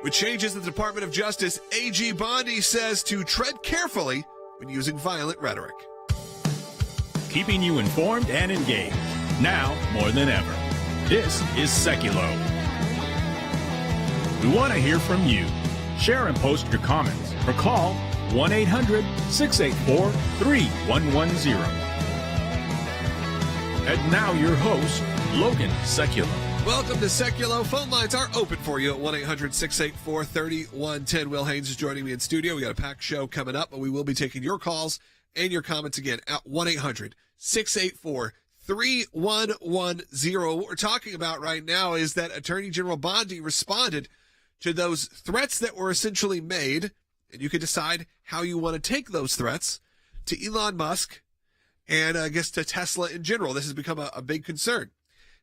With changes in the Department of Justice, AG Bondi says to tread carefully when using violent rhetoric. Keeping you informed and engaged, now more than ever. This is Sekulow. We want to hear from you. Share and post your comments or call 1-800-684-3110. And now your host, Logan Sekulow. Welcome to Sekulow. Phone lines are open for you at 1-800-684-3110. Will Haynes is joining me in studio. We got a packed show coming up, but we will be taking your calls and your comments again at 1-800-684-3110. What we're talking about right now is that Attorney General Bondi responded to those threats that were essentially made, and you can decide how you want to take those threats, to Elon Musk and I guess to Tesla in general. This has become a big concern.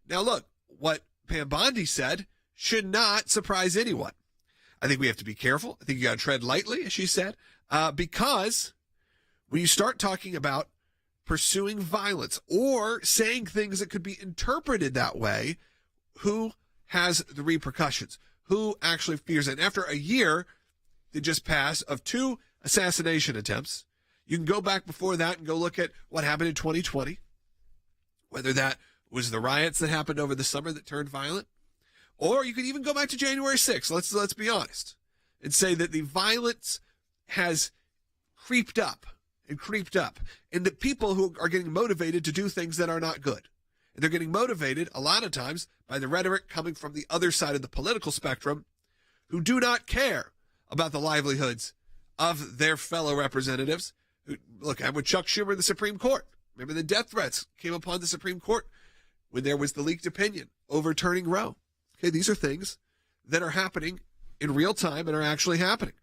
Now, look, what Pam Bondi said should not surprise anyone. I think we have to be careful. I think you got to tread lightly, as she said, because when you start talking about pursuing violence or saying things that could be interpreted that way, who has the repercussions? Who actually fears it? And after a year that just passed of 2 assassination attempts, you can go back before that and go look at what happened in 2020, whether that was the riots that happened over the summer that turned violent, or you could even go back to January 6th. Let's be honest and say that the violence has creeped up, and the people who are getting motivated to do things that are not good. And they're getting motivated a lot of times by the rhetoric coming from the other side of the political spectrum, who do not care about the livelihoods of their fellow representatives. Look, I'm with Chuck Schumer in the Supreme Court. Remember the death threats came upon the Supreme Court when there was the leaked opinion overturning Roe. Okay, these are things that are happening in real time and are actually happening.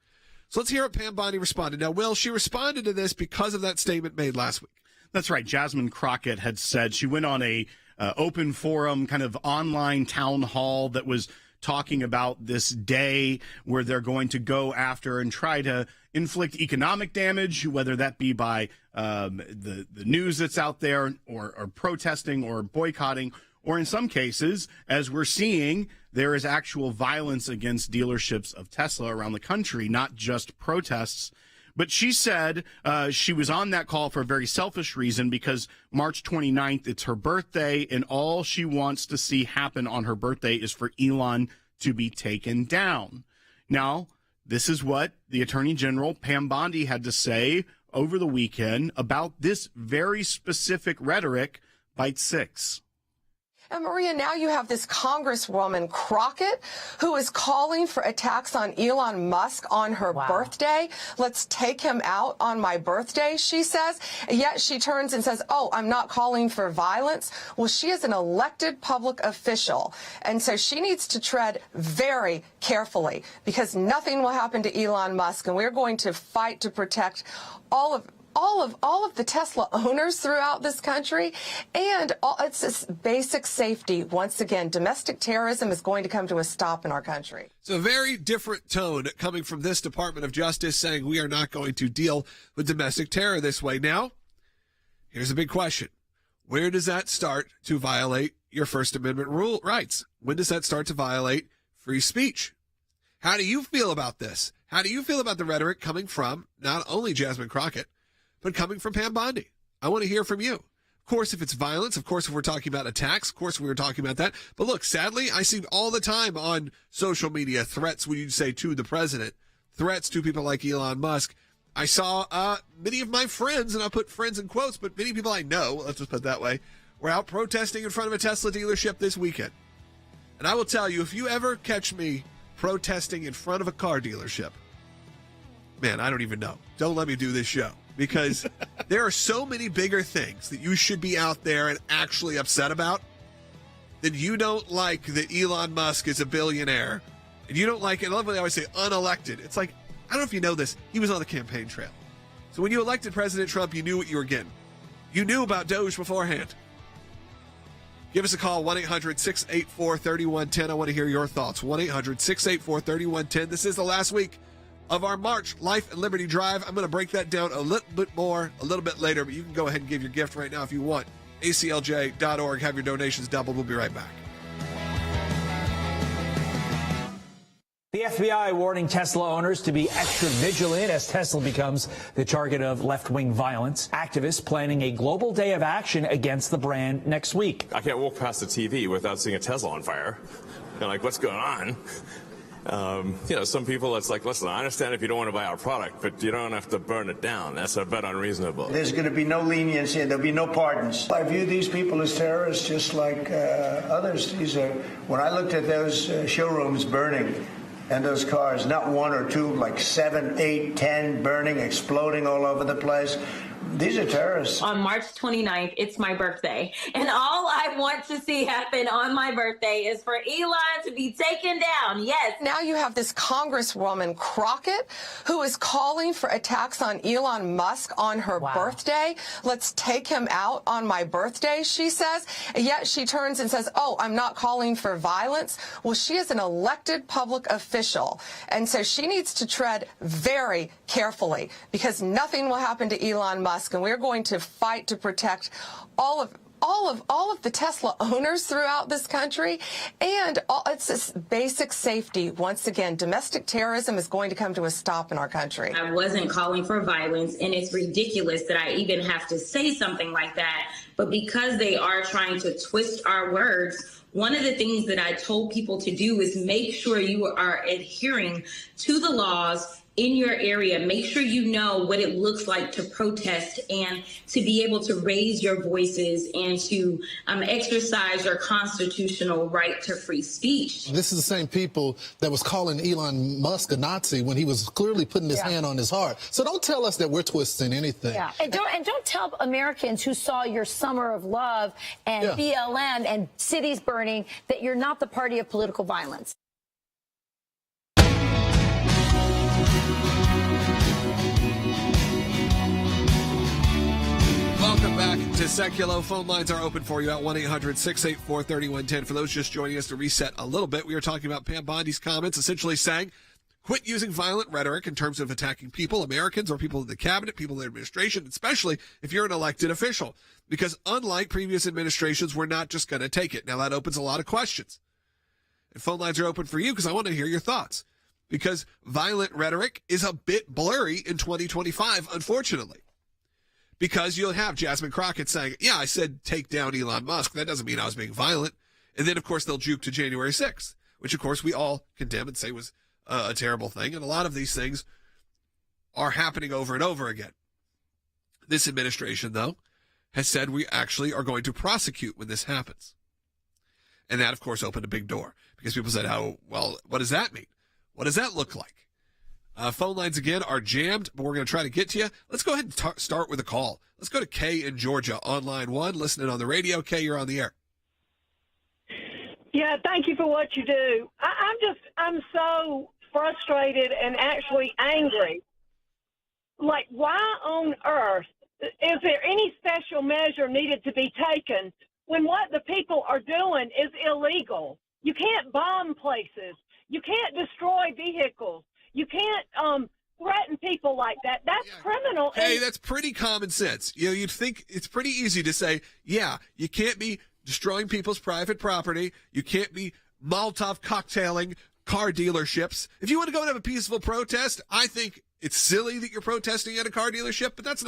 So let's hear how Pam Bondi responded. Now, Will, she responded to this because of that statement made last week. That's right. Jasmine Crockett had said she went on a open forum, kind of online town hall that was talking about this day where they're going to go after and try to inflict economic damage, whether that be by the news that's out there or protesting or boycotting, or in some cases, as we're seeing, there is actual violence against dealerships of Tesla around the country, not just protests. But she said she was on that call for a very selfish reason, because March 29th, it's her birthday, and all she wants to see happen on her birthday is for Elon to be taken down. Now, this is what the Attorney General, Pam Bondi, had to say over the weekend about this very specific rhetoric, Bite 6. And Maria, now you have this Congresswoman Crockett who is calling for attacks on Elon Musk on her birthday. Let's take him out on my birthday, she says. Yet she turns and says, oh, I'm not calling for violence. Well, she is an elected public official. And so she needs to tread very carefully, because nothing will happen to Elon Musk. And we're going to fight to protect all of the Tesla owners throughout this country, and it's this basic safety. Once again, domestic terrorism is going to come to a stop in our country. It's a very different tone coming from this Department of Justice saying we are not going to deal with domestic terror this way. Now, here's a big question. Where does that start to violate your First Amendment rights? When does that start to violate free speech? How do you feel about this? How do you feel about the rhetoric coming from not only Jasmine Crockett, but coming from Pam Bondi? I want to hear from you. Of course, if it's violence, of course, if we're talking about attacks, of course, we were talking about that. But look, sadly, I see all the time on social media threats, when you say to the president, threats to people like Elon Musk. I saw many of my friends, and I'll put friends in quotes, but many people I know, let's just put it that way, were out protesting in front of a Tesla dealership this weekend. And I will tell you, if you ever catch me protesting in front of a car dealership, man, I don't even know. Don't let me do this show. Because there are so many bigger things that you should be out there and actually upset about, that you don't like that Elon Musk is a billionaire. And you don't like it. I love when they always say unelected. It's like, I don't know if you know this, he was on the campaign trail. So when you elected President Trump, you knew what you were getting. You knew about Doge beforehand. Give us a call, 1-800-684-3110. I want to hear your thoughts. 1-800-684-3110. This is the last week of our March Life and Liberty Drive. I'm going to break that down a little bit more a little bit later, but you can go ahead and give your gift right now if you want. ACLJ.org. Have your donations doubled. We'll be right back. The The FBI warning Tesla owners to be extra vigilant as Tesla becomes the target of left-wing violence. Activists planning a global day of action against the brand next week. I can't walk past the TV without seeing a Tesla on fire. And like, what's going on? Some people, it's like, listen, I understand if you don't want to buy our product, but you don't have to burn it down. That's a bit unreasonable. There's going to be no leniency and there'll be no pardons. I view these people as terrorists just like others. When I looked at those showrooms burning and those cars, not one or two, like 7, 8, 10 burning, exploding all over the place. These are terrorists. On March 29th, it's my birthday. And all I want to see happen on my birthday is for Elon to be taken down. Yes. Now you have this Congresswoman Crockett who is calling for attacks on Elon Musk on her birthday. Let's take him out on my birthday, she says. Yet she turns and says, oh, I'm not calling for violence. Well, she is an elected public official. And so she needs to tread very carefully because nothing will happen to Elon Musk. And we're going to fight to protect all of the Tesla owners throughout this country, and it's this basic safety. Once again, domestic terrorism is going to come to a stop in our country. I wasn't calling for violence, and it's ridiculous that I even have to say something like that. But because they are trying to twist our words, one of the things that I told people to do is make sure you are adhering to the laws in your area. Make sure you know what it looks like to protest and to be able to raise your voices and to exercise your constitutional right to free speech. This is the same people that was calling Elon Musk a Nazi when he was clearly putting his hand on his heart. So don't tell us that we're twisting anything. Yeah, and don't tell Americans who saw your Summer of Love and BLM and cities burning that you're not the party of political violence. Welcome back to Sekulow. Phone lines are open for you at 1-800-684-3110. For those just joining us, to reset a little bit, we were talking about Pam Bondi's comments, essentially saying, quit using violent rhetoric in terms of attacking people, Americans, or people in the cabinet, people in the administration, especially if you're an elected official. Because unlike previous administrations, we're not just going to take it. Now, that opens a lot of questions. And phone lines are open for you because I want to hear your thoughts. Because violent rhetoric is a bit blurry in 2025, unfortunately. Because you'll have Jasmine Crockett saying, yeah, I said take down Elon Musk. That doesn't mean I was being violent. And then, of course, they'll juke to January 6th, which, of course, we all condemn and say was a terrible thing. And a lot of these things are happening over and over again. This administration, though, has said we actually are going to prosecute when this happens. And that, of course, opened a big door because people said, what does that mean? What does that look like? Phone lines, again, are jammed, but we're going to try to get to you. Let's go ahead and start with a call. Let's go to Kay in Georgia on line 1, listening on the radio. Kay, you're on the air. Yeah, thank you for what you do. I'm so frustrated and actually angry. Like, why on earth is there any special measure needed to be taken when what the people are doing is illegal? You can't bomb places. You can't destroy vehicles. You can't threaten people like that. That's criminal. Hey, that's pretty common sense. You'd think it's pretty easy to say, yeah, you can't be destroying people's private property. You can't be Molotov cocktailing car dealerships. If you want to go and have a peaceful protest, I think it's silly that you're protesting at a car dealership, but that's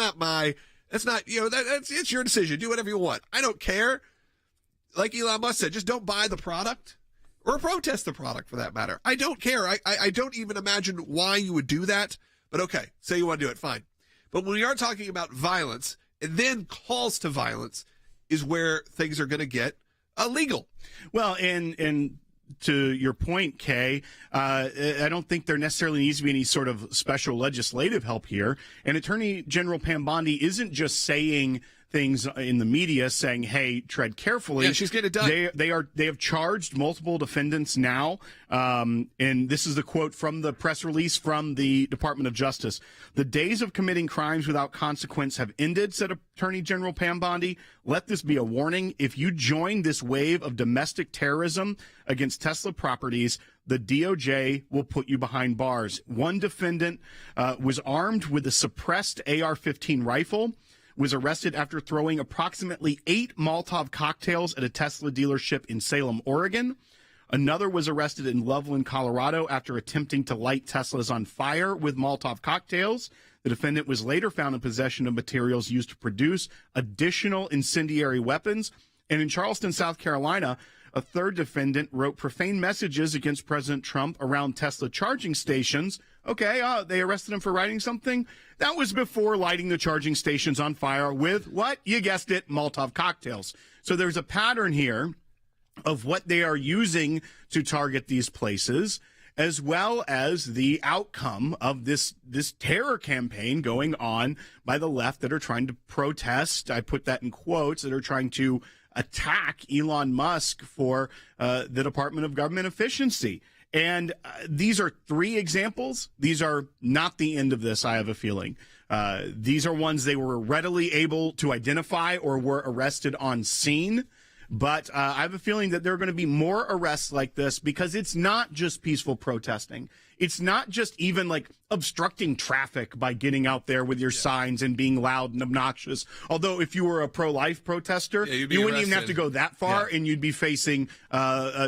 it's your decision. Do whatever you want. I don't care. Like Elon Musk said, just don't buy the product. Or protest the product, for that matter. I don't care. I don't even imagine why you would do that. But okay, say you want to do it, fine. But when we are talking about violence, and then calls to violence, is where things are going to get illegal. Well, and to your point, Kay, I don't think there necessarily needs to be any sort of special legislative help here. And Attorney General Pam Bondi isn't just saying things in the media saying, hey, tread carefully. Yeah, she's getting it done. They have charged multiple defendants now. And this is the quote from the press release from the Department of Justice. The days of committing crimes without consequence have ended, said Attorney General Pam Bondi. Let this be a warning. If you join this wave of domestic terrorism against Tesla properties, the DOJ will put you behind bars. One defendant was armed with a suppressed AR-15 rifle, was arrested after throwing approximately 8 Molotov cocktails at a Tesla dealership in Salem, Oregon. Another was arrested in Loveland, Colorado, after attempting to light Teslas on fire with Molotov cocktails. The defendant was later found in possession of materials used to produce additional incendiary weapons. And in Charleston, South Carolina, a third defendant wrote profane messages against President Trump around Tesla charging stations. Okay, they arrested him for writing something. That was before lighting the charging stations on fire with, what? You guessed it, Molotov cocktails. So there's a pattern here of what they are using to target these places, as well as the outcome of this terror campaign going on by the left that are trying to protest, I put that in quotes, that are trying to attack Elon Musk for the Department of Government Efficiency. And these are three examples. These are not the end of this, I have a feeling. These are ones they were readily able to identify or were arrested on scene. But I have a feeling that there are going to be more arrests like this, because it's not just peaceful protesting. It's not just even like obstructing traffic by getting out there with your signs and being loud and obnoxious. Although if you were a pro-life protester, you wouldn't even have to go that far, and you'd be facing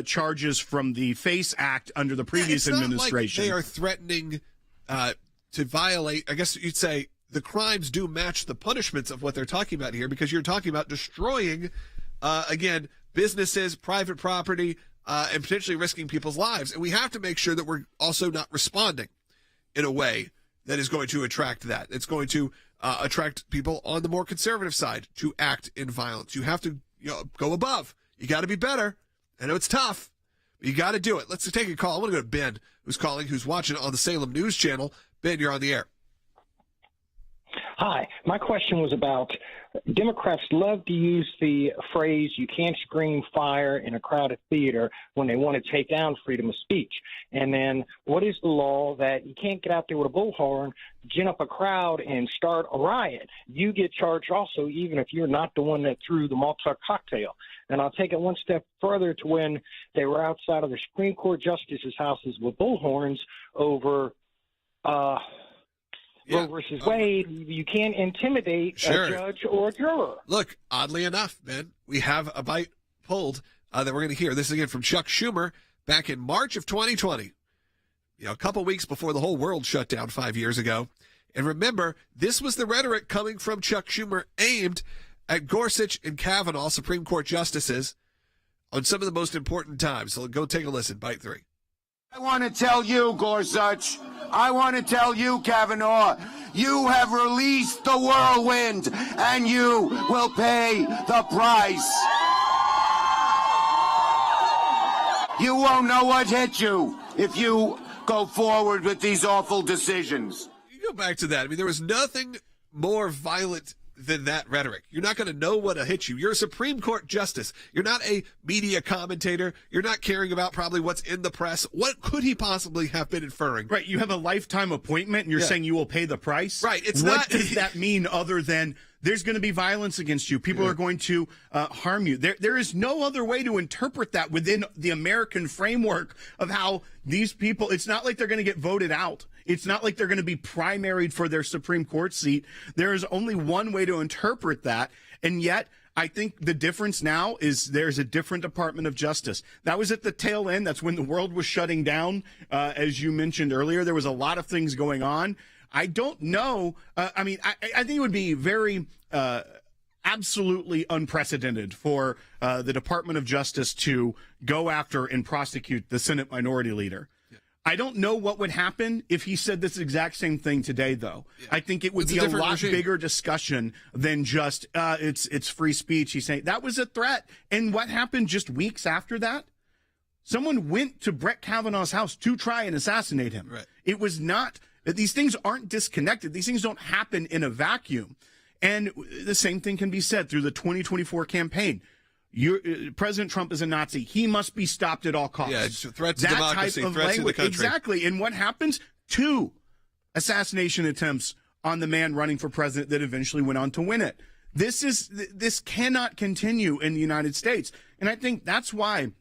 charges from the FACE Act under the previous administration. Not like they are threatening to violate, I guess you'd say, the crimes do match the punishments of what they're talking about here, because you're talking about destroying again, businesses, private property, and potentially risking people's lives. And we have to make sure that we're also not responding in a way that is going to attract that. It's going to attract people on the more conservative side to act in violence. You have to go above. You got to be better. I know it's tough, but you got to do it. Let's take a call. I want to go to Ben, who's calling, who's watching on the Salem News Channel. Ben, you're on the air. Hi. My question was about Democrats love to use the phrase, you can't scream fire in a crowded theater, when they want to take down freedom of speech. And then what is the law that you can't get out there with a bullhorn, gin up a crowd, and start a riot? You get charged also, even if you're not the one that threw the Molotov cocktail. And I'll take it one step further to when they were outside of the Supreme Court justices' houses with bullhorns over Roe versus Wade. You can't intimidate a judge or a juror. Look, oddly enough, Ben, we have a bite pulled that we're going to hear. This again from Chuck Schumer back in March of 2020, a couple weeks before the whole world shut down 5 years ago. And remember, this was the rhetoric coming from Chuck Schumer aimed at Gorsuch and Kavanaugh, Supreme Court justices, on some of the most important times. So go take a listen. Bite 3. I want to tell you, Gorsuch, I want to tell you, Kavanaugh, you have released the whirlwind, and you will pay the price. You won't know what hit you if you go forward with these awful decisions. You go back to that. I mean, there was nothing more violent than that rhetoric. You're not going to know what will hit you. You're a Supreme Court justice. You're not a media commentator. You're not caring about probably what's in the press. What could he possibly have been inferring? Right. You have a lifetime appointment and you're saying you will pay the price. Right. What does that mean other than there's going to be violence against you? People are going to harm you. There is no other way to interpret that within the American framework of how these people, it's not like they're going to get voted out. It's not like they're going to be primaried for their Supreme Court seat. There is only one way to interpret that. And yet, I think the difference now is there's a different Department of Justice. That was at the tail end. That's when the world was shutting down. As you mentioned earlier, there was a lot of things going on. I don't know. I think it would be very absolutely unprecedented for the Department of Justice to go after and prosecute the Senate Minority Leader. I don't know what would happen if he said this exact same thing today, though. Yeah. I think it would be a lot bigger discussion than just it's free speech. He's saying that was a threat. And what happened just weeks after that? Someone went to Brett Kavanaugh's house to try and assassinate him. Right. It was not – these things aren't disconnected. These things don't happen in a vacuum. And the same thing can be said through the 2024 campaign. President Trump is a Nazi. He must be stopped at all costs. Yeah, it's threats to democracy, threats to the country. Exactly. And what happens? 2 assassination attempts on the man running for president that eventually went on to win it. This cannot continue in the United States. And I think that's why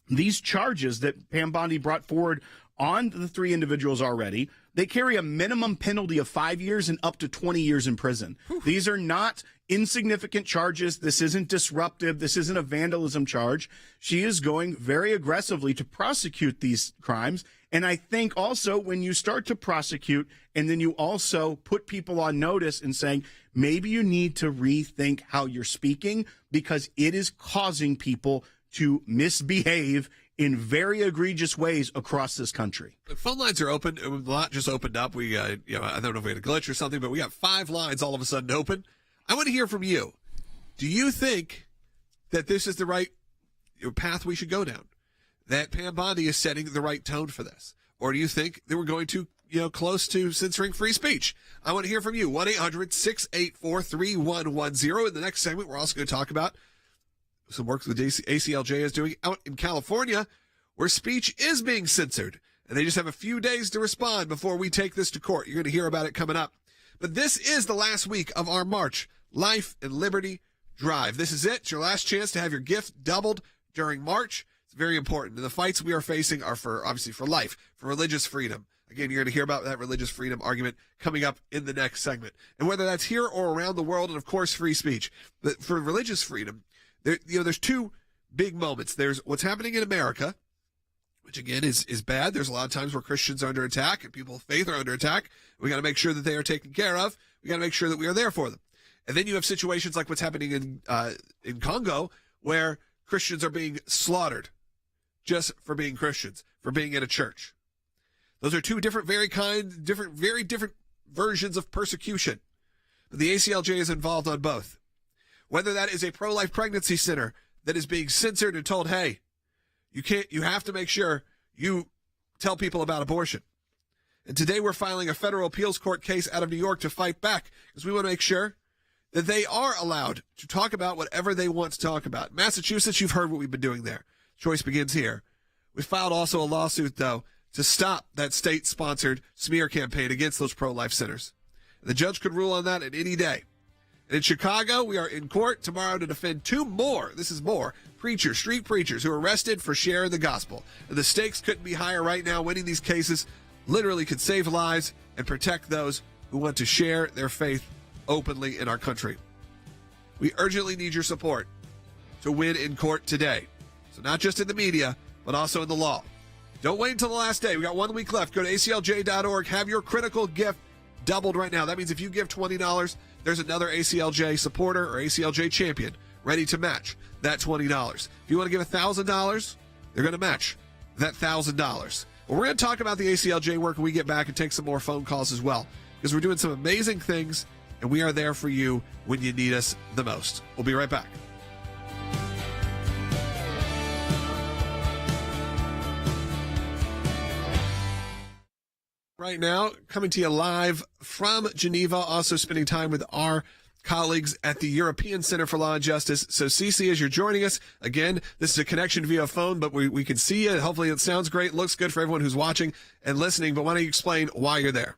these charges that Pam Bondi brought forward on the 3 individuals already, they carry a minimum penalty of 5 years and up to 20 years in prison. Whew. These are not insignificant charges. This isn't disruptive. This isn't a vandalism charge. She is going very aggressively to prosecute these crimes. And I think also when you start to prosecute and then you also put people on notice and saying, maybe you need to rethink how you're speaking because it is causing people to misbehave in very egregious ways across this country. The phone lines are open. A lot just opened up. We, I don't know if we had a glitch or something, but we got 5 lines all of a sudden open. I want to hear from you. Do you think that this is the right path we should go down? That Pam Bondi is setting the right tone for this? Or do you think that we're going to, close to censoring free speech? I want to hear from you. 1-800-684-3110. In the next segment, we're also going to talk about some work that the ACLJ is doing out in California where speech is being censored. And they just have a few days to respond before we take this to court. You're going to hear about it coming up. But this is the last week of our March Life and Liberty Drive. This is it. It's your last chance to have your gift doubled during March. It's very important. And the fights we are facing are obviously for life, for religious freedom. Again, you're going to hear about that religious freedom argument coming up in the next segment. And whether that's here or around the world, and of course, free speech. But for religious freedom, there's 2 big moments. There's what's happening in America, which again is bad. There's a lot of times where Christians are under attack and people of faith are under attack. We got to make sure that they are taken care of. We got to make sure that we are there for them. And then you have situations like what's happening in Congo, where Christians are being slaughtered just for being Christians, for being in a church. Those are 2 very different versions of persecution. But the ACLJ is involved on both. Whether that is a pro-life pregnancy center that is being censored and told, hey, you have to make sure you tell people about abortion. And today we're filing a federal appeals court case out of New York to fight back because we want to make sure that they are allowed to talk about whatever they want to talk about. Massachusetts, you've heard what we've been doing there. Choice begins here. We filed also a lawsuit, though, to stop that state-sponsored smear campaign against those pro-life centers. And the judge could rule on that at any day. And in Chicago, we are in court tomorrow to defend 2 more, preachers, street preachers, who are arrested for sharing the gospel. And the stakes couldn't be higher right now. Winning these cases literally could save lives and protect those who want to share their faith openly in our country. We urgently need your support to win in court today. So not just in the media, but also in the law. Don't wait until the last day. We got 1 week left. Go to aclj.org. Have your critical gift doubled right now. That means if you give $20, there's another ACLJ supporter or ACLJ champion ready to match that $20. If you want to give $1,000, they're going to match that $1,000. Well, we're going to talk about the ACLJ work when we get back and take some more phone calls as well, because we're doing some amazing things, and we are there for you when you need us the most. We'll be right back. Right now, coming to you live from Geneva, also spending time with our colleagues at the European Center for Law and Justice. So, Cece, as you're joining us, again, this is a connection via phone, but we can see you. Hopefully it sounds great, looks good for everyone who's watching and listening. But why don't you explain why you're there?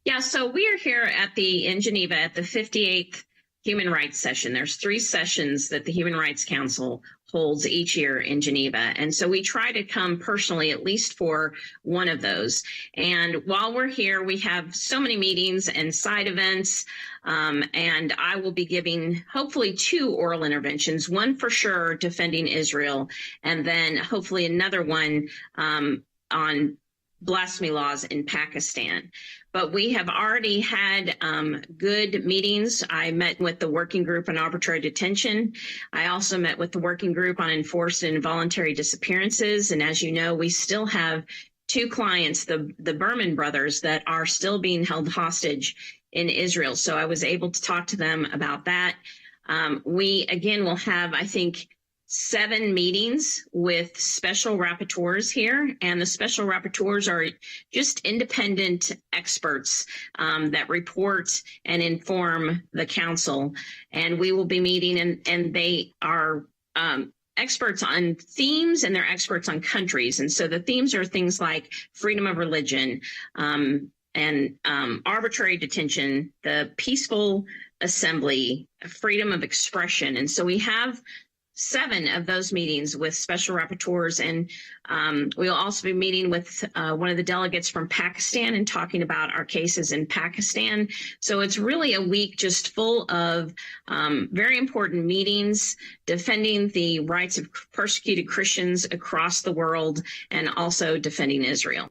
Yeah, so we are here in Geneva at the 58th Human Rights Session. There's 3 sessions that the Human Rights Council holds each year in Geneva. And so we try to come personally, at least for one of those. And while we're here, we have so many meetings and side events. And I will be giving hopefully 2 oral interventions, one for sure defending Israel, and then hopefully another one on blasphemy laws in Pakistan. But we have already had good meetings. I met with the working group on arbitrary detention. I also met with the working group on enforced and involuntary disappearances. And as you know, we still have 2 clients, the Berman brothers, that are still being held hostage in Israel. So I was able to talk to them about that. We, again, will have, I think, 7 meetings with special rapporteurs here, and the special rapporteurs are just independent experts that report and inform the council. And we will be meeting, and they are experts on themes, and they're experts on countries. And so the themes are things like freedom of religion and arbitrary detention, the peaceful assembly, freedom of expression. And so we have 7 of those meetings with special rapporteurs, and we'll also be meeting with one of the delegates from Pakistan and talking about our cases in Pakistan. So it's really a week just full of very important meetings defending the rights of persecuted Christians across the world and also defending Israel.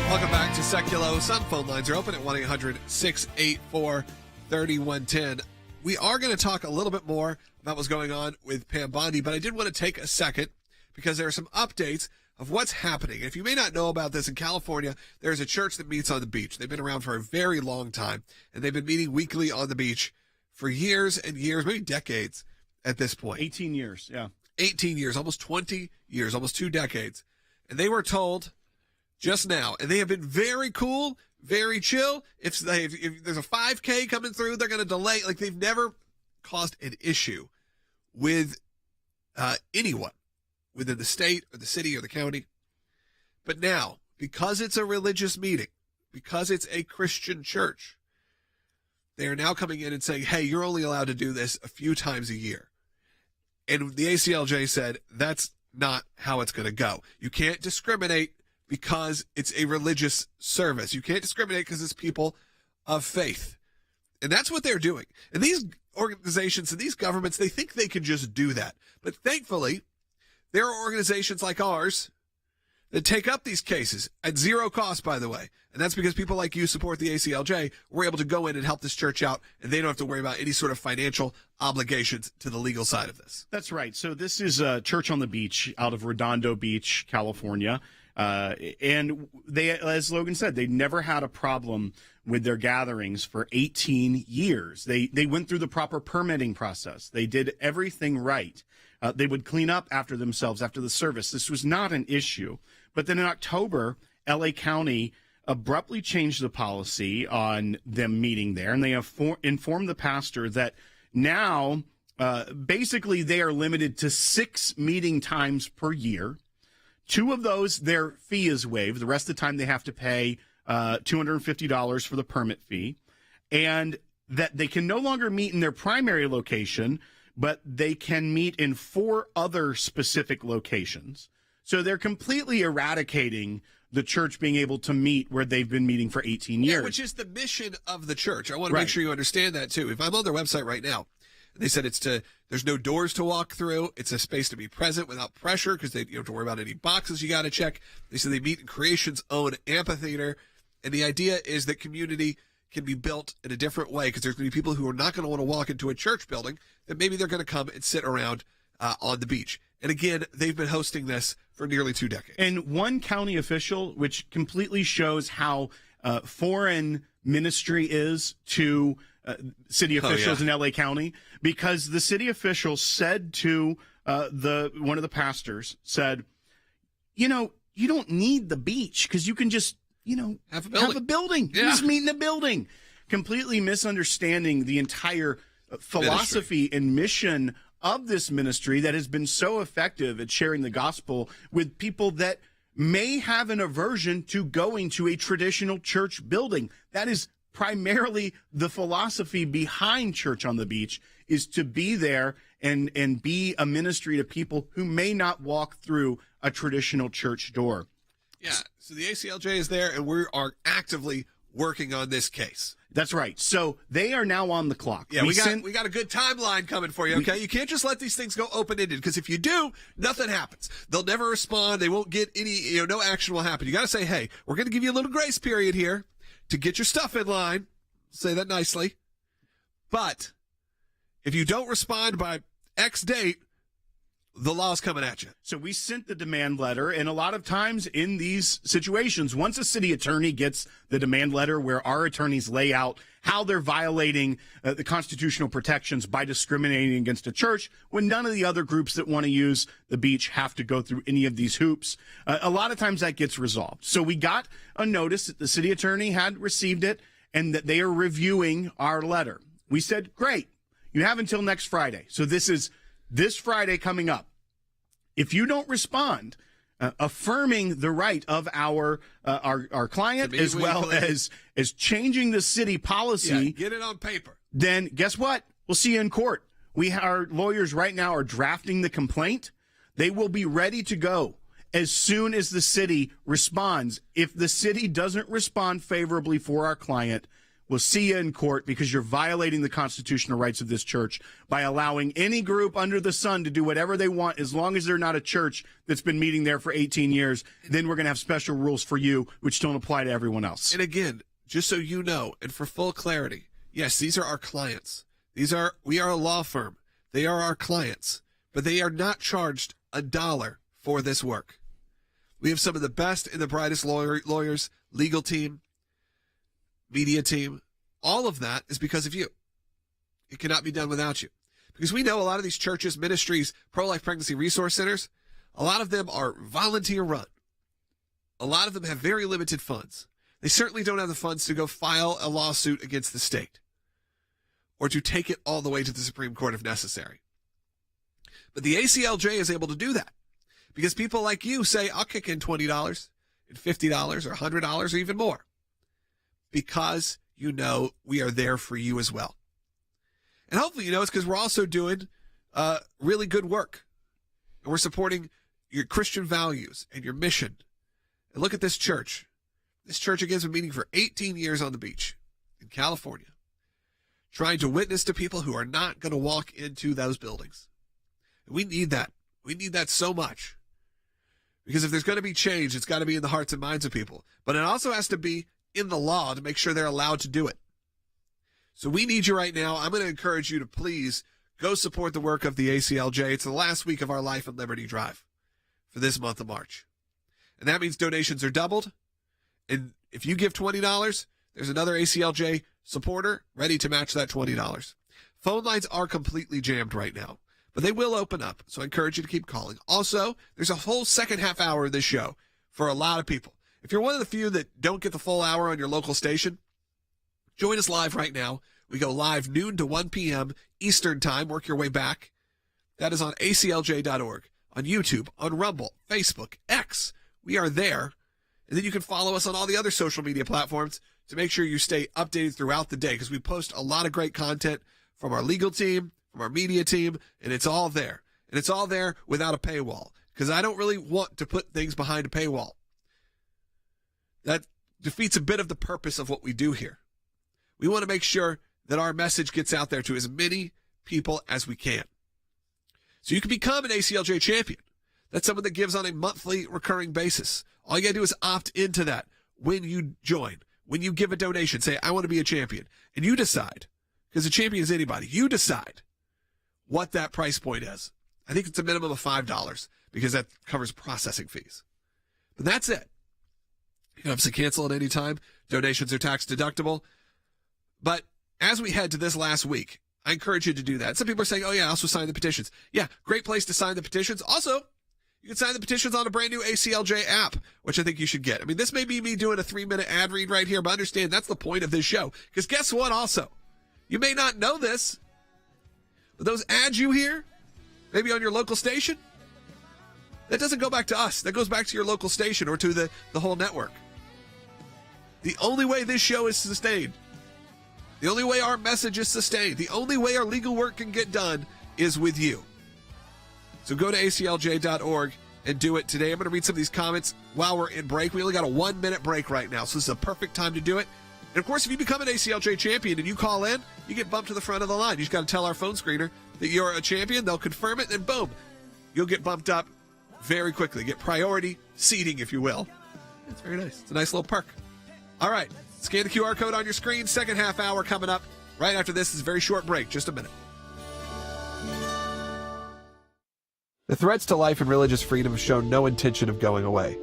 Welcome back to Sekulow. Some phone lines are open at 1-800-684-3110. We are going to talk a little bit more about what's going on with Pam Bondi, but I did want to take a second because there are some updates of what's happening. If you may not know about this, in California, there's a church that meets on the beach. They've been around for a very long time, and they've been meeting weekly on the beach for years and years, maybe decades at this point. 18 years, yeah. 18 years, almost 20 years, almost 2 decades. And they were told just now, and they have been very cool, very chill. If there's a 5K coming through, they're going to delay. Like, they've never caused an issue with anyone within the state or the city or the county. But now, because it's a religious meeting, because it's a Christian church, they are now coming in and saying, hey, you're only allowed to do this a few times a year. And the ACLJ said, that's not how it's going to go. You can't discriminate because it's a religious service. You can't discriminate because it's people of faith. And that's what they're doing. And these organizations and these governments, they think they can just do that. But thankfully, there are organizations like ours that take up these cases at zero cost, by the way. And that's because people like you support the ACLJ. We're able to go in and help this church out, and they don't have to worry about any sort of financial obligations to the legal side of this. That's right. So this is a church on the beach out of Redondo Beach, California. And they, as Logan said, they never had a problem with their gatherings for 18 years. They went through the proper permitting process. They did everything right. They would clean up after themselves after the service. This was not an issue. But then in October, LA County abruptly changed the policy on them meeting there, and they have informed the pastor that now basically they are limited to 6 meeting times per year. 2 of those, their fee is waived. The rest of the time, they have to pay $250 for the permit fee. And that they can no longer meet in their primary location, but they can meet in 4 other specific locations. So they're completely eradicating the church being able to meet where they've been meeting for 18 years. Yeah, which is the mission of the church. I want to make sure you understand that, too. If I'm on their website right now, they said there's no doors to walk through. It's a space to be present without pressure because you don't have to worry about any boxes you got to check. They said they meet in creation's own amphitheater. And the idea is that community can be built in a different way because there's going to be people who are not going to want to walk into a church building, that maybe they're going to come and sit around on the beach. And again, they've been hosting this for nearly 2 decades. And one county official, which completely shows how foreign ministry is to city officials in LA County, because the city official said to one of the pastors, said, you don't need the beach because you can just, have a building. Yeah. Just meet in a building. Completely misunderstanding the entire philosophy and mission of this ministry that has been so effective at sharing the gospel with people that may have an aversion to going to a traditional church building. That is primarily the philosophy behind Church on the Beach, is to be there and be a ministry to people who may not walk through a traditional church door. Yeah, so the ACLJ is there, and we are actively working on this case. That's right. So they are now on the clock. Yeah, we got a good timeline coming for you, okay? You can't just let these things go open-ended, because if you do, nothing happens. They'll never respond. They won't get any, no action will happen. You got to say, hey, we're going to give you a little grace period here to get your stuff in line. Say that nicely. But if you don't respond by X date, the law's coming at you. So we sent the demand letter, and a lot of times in these situations, once a city attorney gets the demand letter where our attorneys lay out how they're violating the constitutional protections by discriminating against a church, when none of the other groups that want to use the beach have to go through any of these hoops, a lot of times that gets resolved. So we got a notice that the city attorney had received it and that they are reviewing our letter. We said, great, you have until next Friday. So this is this Friday coming up. If you don't respond affirming the right of our client, as well as changing the city policy. Yeah, get it on paper. Then guess what? We'll see you in court. Our lawyers right now are drafting the complaint. They will be ready to go as soon as the city responds. If the city doesn't respond favorably for our client, we'll see you in court because you're violating the constitutional rights of this church by allowing any group under the sun to do whatever they want as long as they're not a church that's been meeting there for 18 years. Then we're going to have special rules for you, which don't apply to everyone else. And again, just so you know, and for full clarity, yes, these are our clients. We are a law firm. They are our clients, but they are not charged $1 for this work. We have some of the best and the brightest lawyers, legal team, media team. All of that is because of you. It cannot be done without you. Because we know a lot of these churches, ministries, pro-life pregnancy resource centers, a lot of them are volunteer run. A lot of them have very limited funds. They certainly don't have the funds to go file a lawsuit against the state or to take it all the way to the Supreme Court if necessary. But the ACLJ is able to do that because people like you say, I'll kick in $20 and $50 or $100 or even more because you know we are there for you as well. And hopefully you know it's because we're also doing really good work. And we're supporting your Christian values and your mission. And look at this church. This church, again, has been meeting for 18 years on the beach in California, trying to witness to people who are not going to walk into those buildings. And we need that. We need that so much. Because if there's going to be change, it's got to be in the hearts and minds of people. But it also has to be in the law to make sure they're allowed to do it. So we need you right now. I'm going to encourage you to please go support the work of the ACLJ. It's the last week of our Life and Liberty Drive for this month of March. And that means donations are doubled. And if you give $20, there's another ACLJ supporter ready to match that $20. Phone lines are completely jammed right now, but they will open up. So I encourage you to keep calling. Also, there's a whole second half hour of this show for a lot of people. If you're one of the few that don't get the full hour on your local station, join us live right now. We go live noon to 1 p.m. Eastern time. Work your way back. That is on ACLJ.org, on YouTube, on Rumble, Facebook, X. We are there. And then you can follow us on all the other social media platforms to make sure you stay updated throughout the day because we post a lot of great content from our legal team, from our media team, and it's all there. And it's all there without a paywall because I don't really want to put things behind a paywall. That defeats a bit of the purpose of what we do here. We want to make sure that our message gets out there to as many people as we can. So you can become an ACLJ champion. That's someone that gives on a monthly recurring basis. All you got to do is opt into that when you join, when you give a donation. Say, I want to be a champion. And you decide, because a champion is anybody. You decide what that price point is. I think it's a minimum of $5 because that covers processing fees. But that's it. You can obviously cancel at any time. Donations are tax deductible. But as we head to this last week, I encourage you to do that. Some people are saying, oh, yeah, I also sign the petitions. Yeah, great place to sign the petitions. Also, you can sign the petitions on a brand new ACLJ app, which I think you should get. I mean, this may be me doing a 3-minute ad read right here, but understand that's the point of this show. Because guess what also? You may not know this, but those ads you hear, maybe on your local station, that doesn't go back to us. That goes back to your local station or to the whole network. The only way this show is sustained, the only way our message is sustained, the only way our legal work can get done is with you. So go to ACLJ.org and do it today. I'm going to read some of these comments while we're in break. We only got a 1-minute break right now, so this is a perfect time to do it. And, of course, if you become an ACLJ champion and you call in, you get bumped to the front of the line. You just got to tell our phone screener that you're a champion. They'll confirm it, and boom, you'll get bumped up very quickly. Get priority seating, if you will. It's very nice. It's a nice little perk. All right. Scan the QR code on your screen. Second half hour coming up. Right after this is a very short break. Just a minute. The threats to life and religious freedom have shown no intention of going away,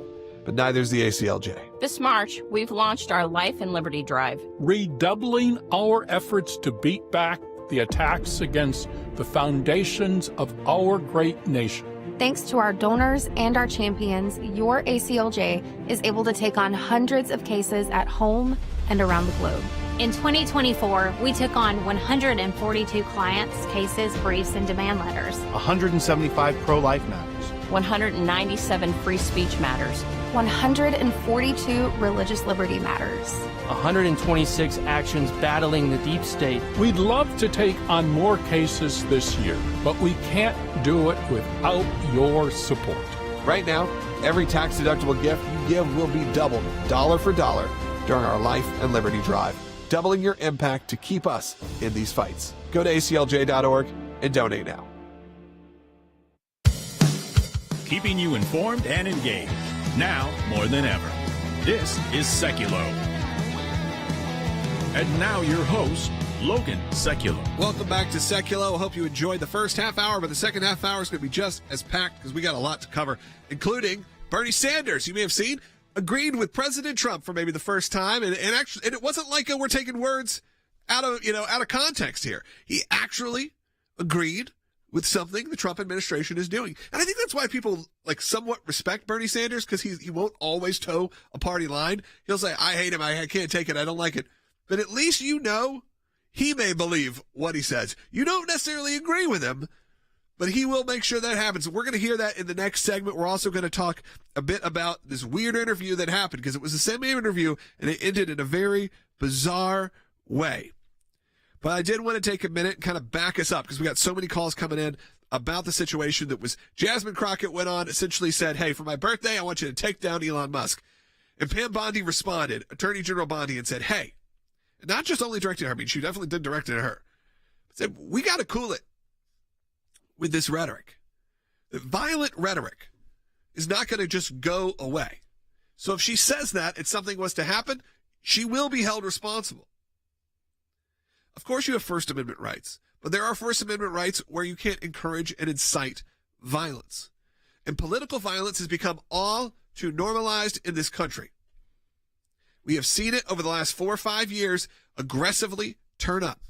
but neither is the ACLJ. This March, we've launched our Life and Liberty Drive, redoubling our efforts to beat back the attacks against the foundations of our great nation. Thanks to our donors and our champions, your ACLJ is able to take on hundreds of cases at home and around the globe. In 2024, we took on 142 clients, cases, briefs, and demand letters. 175 pro-life matters. 197 free speech matters, 142 religious liberty matters, 126 actions battling the deep state. We'd love to take on more cases this year, but we can't do it without your support. Right now, every tax-deductible gift you give will be doubled, dollar for dollar, during our Life and Liberty Drive, doubling your impact to keep us in these fights. Go to aclj.org and donate now. Keeping you informed and engaged, now more than ever. This is Sekulow. And now your host, Logan Sekulow. Welcome back to Sekulow. I hope you enjoyed the first half hour, but the second half hour is going to be just as packed because we got a lot to cover, including Bernie Sanders. You may have seen, agreed with President Trump for maybe the first time, and it wasn't like we're taking words out of context here. He actually agreed with something the Trump administration is doing. And I think that's why people somewhat respect Bernie Sanders, because he won't always toe a party line. He'll say, I hate him, I can't take it, I don't like it. But at least he may believe what he says. You don't necessarily agree with him, but he will make sure that happens. We're going to hear that in the next segment. We're also going to talk a bit about this weird interview that happened, because it was a semi-interview and it ended in a very bizarre way. But I did want to take a minute and kind of back us up, because we got so many calls coming in about the situation that was Jasmine Crockett went on, essentially said, hey, for my birthday, I want you to take down Elon Musk. And Pam Bondi responded, Attorney General Bondi, and said, hey, not just only directed at her, I mean, she definitely did direct it at her, but said, we got to cool it with this rhetoric. The violent rhetoric is not going to just go away. So if she says that if something was to happen, she will be held responsible. Of course, you have First Amendment rights, but there are First Amendment rights where you can't encourage and incite violence. And political violence has become all too normalized in this country. We have seen it over the last 4 or 5 years aggressively turn up.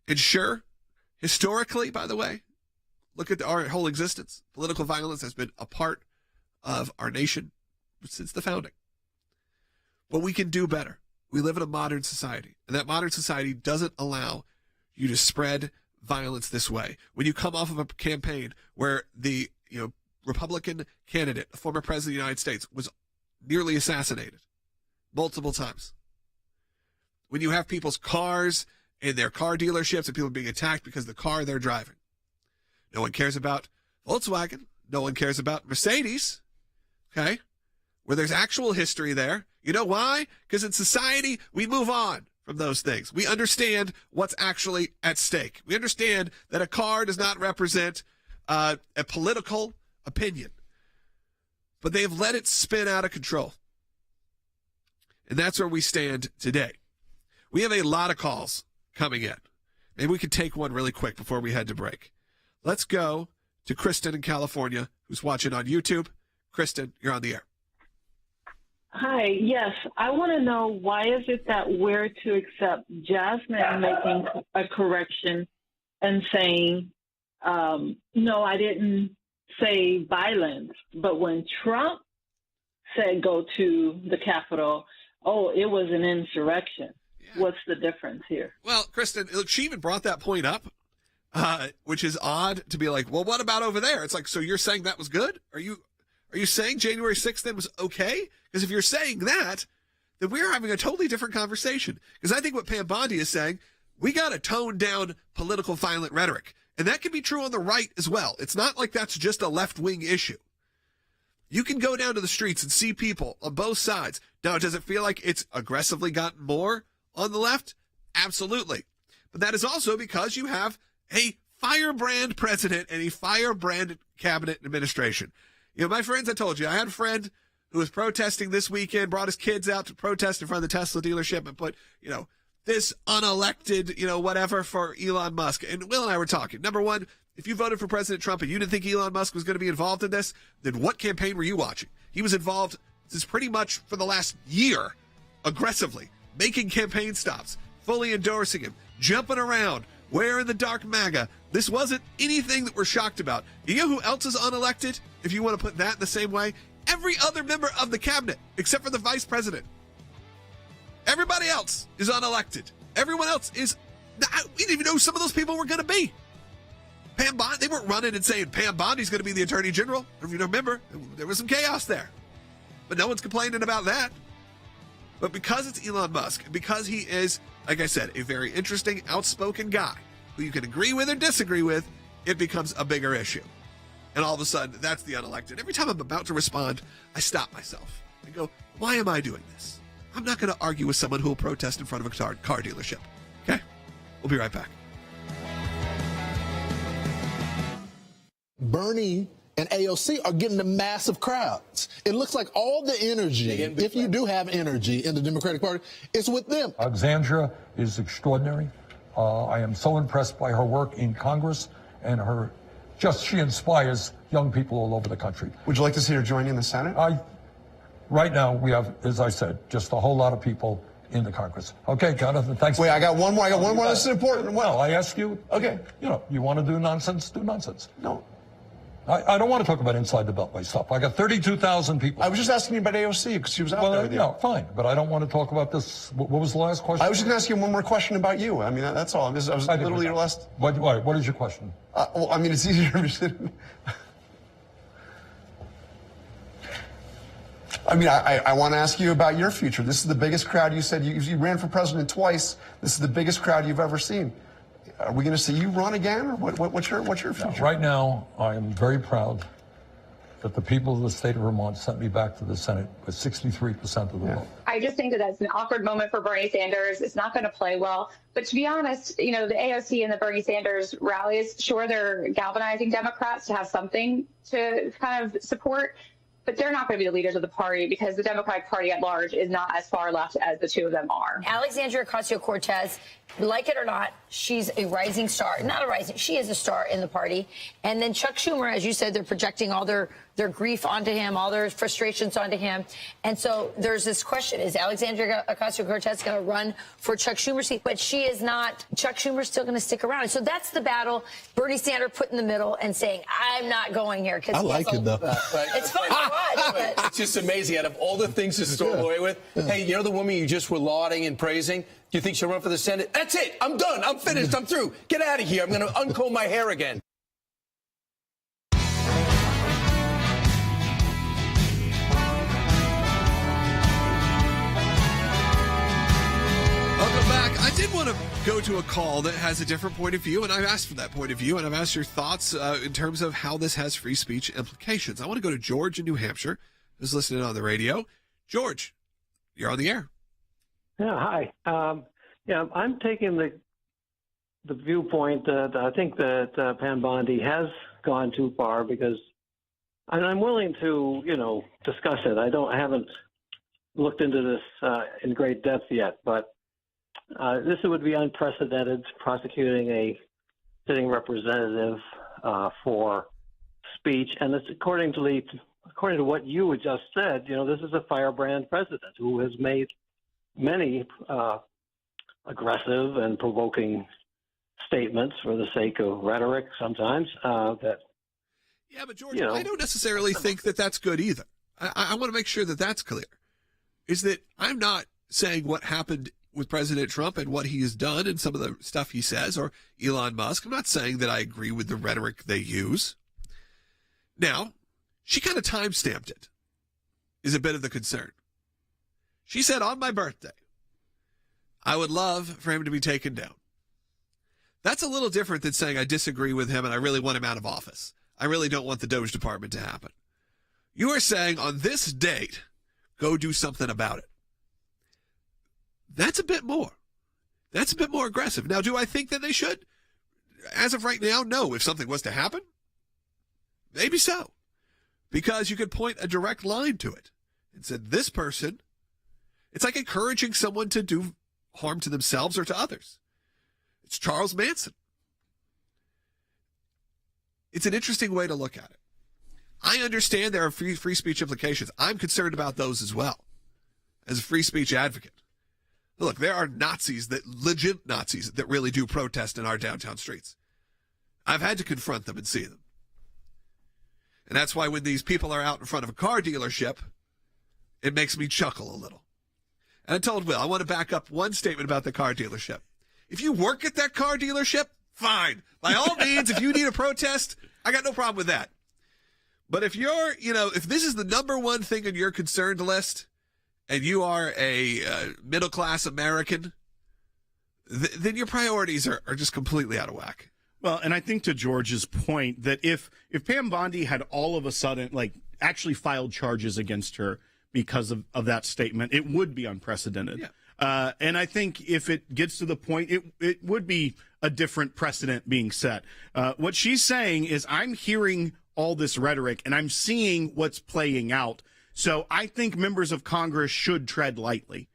And sure, historically, by the way, look at our whole existence. Political violence has been a part of our nation since the founding. But we can do better. We live in a modern society, and that modern society doesn't allow you to spread violence this way. When you come off of a campaign where the Republican candidate, the former president of the United States, was nearly assassinated multiple times. When you have people's cars in their car dealerships and people being attacked because of the car they're driving. No one cares about Volkswagen. No one cares about Mercedes. Okay? Where there's actual history there. You know why? Because in society, we move on from those things. We understand what's actually at stake. We understand that a car does not represent a political opinion. But they have let it spin out of control. And that's where we stand today. We have a lot of calls coming in. Maybe we could take one really quick before we head to break. Let's go to Kristen in California, who's watching on YouTube. Kristen, you're on the air. Hi, yes. I want to know, why is it that we're to accept Jasmine making a correction and saying, no, I didn't say violence, but when Trump said go to the Capitol, oh, it was an insurrection. Yeah. What's the difference here? Well, Kristen, look, she even brought that point up, which is odd to be like, well, what about over there? It's like, so you're saying that was good? Are you saying January 6th then was okay? Because if you're saying that, then we're having a totally different conversation. Because I think what Pam Bondi is saying, we got to tone down political violent rhetoric. And that can be true on the right as well. It's not like that's just a left-wing issue. You can go down to the streets and see people on both sides. Now, does it feel like it's aggressively gotten more on the left? Absolutely. But that is also because you have a firebrand president and a firebrand cabinet administration. You know, my friends, I told you, I had a friend who was protesting this weekend, brought his kids out to protest in front of the Tesla dealership and put, this unelected, whatever for Elon Musk. And Will and I were talking. Number one, if you voted for President Trump and you didn't think Elon Musk was going to be involved in this, then what campaign were you watching? He was involved since pretty much for the last year, aggressively, making campaign stops, fully endorsing him, jumping around, wearing the dark MAGA. This wasn't anything that we're shocked about. You know who else is unelected? If you want to put that in the same way, every other member of the cabinet, except for the vice president. Everybody else is unelected. Everyone else is, we didn't even know who some of those people were going to be. Pam Bondi, they weren't running and saying Pam Bondi's going to be the Attorney General. If you remember, there was some chaos there. But no one's complaining about that. But because it's Elon Musk, because he is, like I said, a very interesting, outspoken guy who you can agree with or disagree with, it becomes a bigger issue. And all of a sudden, that's the unelected. Every time I'm about to respond, I stop myself and go, why am I doing this? I'm not going to argue with someone who will protest in front of a car dealership. Okay? We'll be right back. Bernie and AOC are getting the massive crowds. It looks like all the energy, if you do have energy in the Democratic Party, is with them. Alexandria is extraordinary. I am so impressed by her work in Congress and she inspires young people all over the country. Would you like to see her join you in the Senate? Right now, we have, as I said, just a whole lot of people in the Congress. Okay, Jonathan, thanks. Wait, I got one more. This is important. Well, I ask you. Okay. You want to do nonsense? Do nonsense. No. I don't want to talk about inside the Beltway stuff. I got 32,000 people. I was just asking you about AOC because she was out there with you. No, fine, but I don't want to talk about this. What was the last question? I was just going to ask you one more question about you. I mean, that's all. I was literally your last. What is your question? Well, I mean, it's easier. I mean, I want to ask you about your future. This is the biggest crowd. You said you ran for president twice. This is the biggest crowd you've ever seen. Are we going to see you run again, or what's your future? No, right now, I am very proud that the people of the state of Vermont sent me back to the Senate with 63% of the vote. I just think that that's an awkward moment for Bernie Sanders. It's not going to play well. But to be honest, the AOC and the Bernie Sanders rallies, sure, they're galvanizing Democrats to have something to kind of support. But they're not going to be the leaders of the party because the Democratic Party at large is not as far left as the two of them are. Alexandria Ocasio-Cortez, like it or not, she's a rising star. Not a rising, she is a star in the party. And then Chuck Schumer, as you said, they're projecting all their grief onto him, all their frustrations onto him. And so there's this question, is Alexandria Ocasio-Cortez going to run for Chuck Schumer's seat? But she is not. Chuck Schumer's still going to stick around. And so that's the battle Bernie Sanders put in the middle and saying, I'm not going here. I like it, though. It's fun to watch. It's just amazing. Out of all the things to storm away with, hey, the woman you just were lauding and praising, do you think she'll run for the Senate? That's it. I'm done. I'm finished. I'm through. Get out of here. I'm going to uncomb my hair again. Welcome back. I did want to go to a call that has a different point of view, and I've asked for that point of view, and I've asked your thoughts in terms of how this has free speech implications. I want to go to George in New Hampshire, who's listening on the radio. George, you're on the air. Yeah, hi. I'm taking the viewpoint that I think that Pam Bondi has gone too far because I'm willing to, discuss it. I haven't looked into this in great depth yet, but this would be unprecedented, prosecuting a sitting representative for speech, and it's according to what you had just said. This is a firebrand president who has made many aggressive and provoking statements for the sake of rhetoric. Sometimes Yeah, but George, I don't necessarily think that that's good either. I want to make sure that that's clear. Is that I'm not saying what happened with President Trump and what he has done and some of the stuff he says, or Elon Musk. I'm not saying that I agree with the rhetoric they use. Now, she kind of time-stamped it, is a bit of the concern. She said, on my birthday, I would love for him to be taken down. That's a little different than saying I disagree with him and I really want him out of office. I really don't want the Doge department to happen. You are saying on this date, go do something about it. That's a bit more. That's a bit more aggressive. Now, do I think that they should? As of right now, no. If something was to happen, maybe so. Because you could point a direct line to it and said, this person, it's like encouraging someone to do harm to themselves or to others. It's Charles Manson. It's an interesting way to look at it. I understand there are free speech implications. I'm concerned about those as well, as a free speech advocate. Look, there are Nazis, legit Nazis, that really do protest in our downtown streets. I've had to confront them and see them. And that's why when these people are out in front of a car dealership, it makes me chuckle a little. And I told Will, I want to back up one statement about the car dealership. If you work at that car dealership, fine. By all means, if you need a protest, I got no problem with that. But if you're, if this is the number one thing on your concerned list and you are a middle-class American, then your priorities are just completely out of whack. Well, and I think to George's point that if Pam Bondi had all of a sudden, actually filed charges against her because of that statement, it would be unprecedented. Yeah. And I think if it gets to the point, it would be a different precedent being set. What she's saying is, I'm hearing all this rhetoric and I'm seeing what's playing out. So I think members of Congress should tread lightly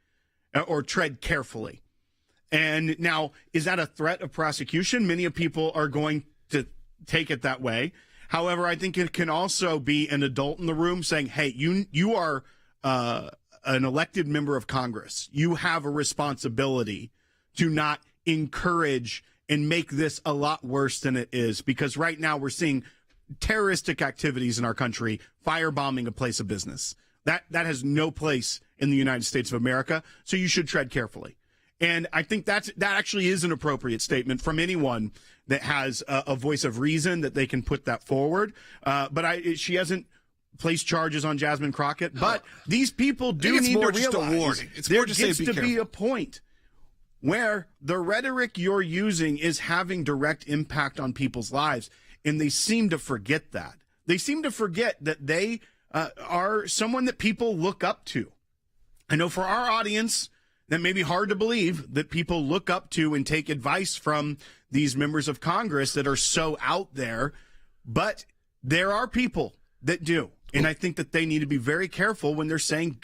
or tread carefully. And now, is that a threat of prosecution? Many of people are going to take it that way. However, I think it can also be an adult in the room saying, hey, you are an elected member of Congress. You have a responsibility to not encourage and make this a lot worse than it is, because right now we're seeing terroristic activities in our country, firebombing a place of business. That has no place in the United States of America, so you should tread carefully. And I think that actually is an appropriate statement from anyone that has a voice of reason, that they can put that forward. But she hasn't placed charges on Jasmine Crockett. But these people do need to realize there gets to be a point where the rhetoric you're using is having direct impact on people's lives. And they seem to forget that. They seem to forget that they are someone that people look up to. I know for our audience, that may be hard to believe that people look up to and take advice from these members of Congress that are so out there. But there are people that do. And I think that they need to be very careful when they're saying,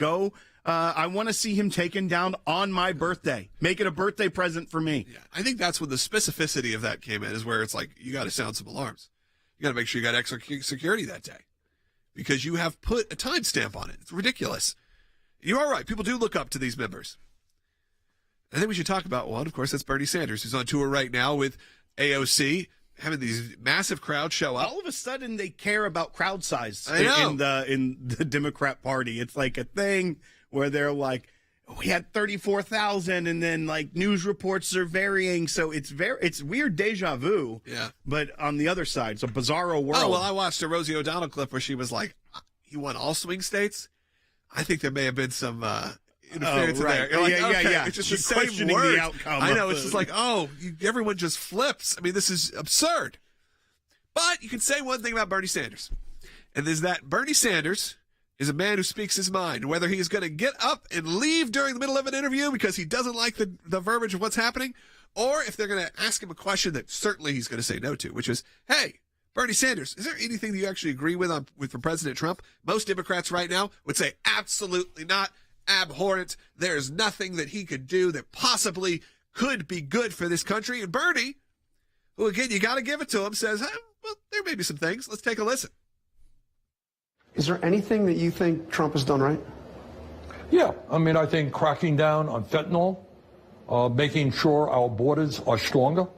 I want to see him taken down on my birthday. Make it a birthday present for me. Yeah, I think that's when the specificity of that came in, is where it's like, you got to sound some alarms. You got to make sure you got extra security that day because you have put a timestamp on it. It's ridiculous. You are right. People do look up to these members. I think we should talk about one. Of course, that's Bernie Sanders, who's on tour right now with AOC, having these massive crowds show up. All of a sudden, they care about crowd size in the Democrat Party. It's like a thing where they're like, we had 34,000, and then news reports are varying. So it's weird deja vu. Yeah. But on the other side, it's a bizarro world. Oh, well, I watched a Rosie O'Donnell clip where she was like, "You want all swing states?" I think there may have been some interference in there. You're like, yeah. It's just She's the same questioning word. the outcome. I know. It's just like, everyone just flips. I mean, this is absurd. But you can say one thing about Bernie Sanders, and is that Bernie Sanders is a man who speaks his mind. Whether he is going to get up and leave during the middle of an interview because he doesn't like the verbiage of what's happening, or if they're going to ask him a question that certainly he's going to say no to, which is, hey, Bernie Sanders, is there anything that you actually agree with from President Trump? Most Democrats right now would say absolutely not, abhorrent. There's nothing that he could do that possibly could be good for this country. And Bernie, who again, you got to give it to him, says, well, there may be some things. Let's take a listen. Is there anything that you think Trump has done right? Yeah, I think cracking down on fentanyl, making sure our borders are stronger.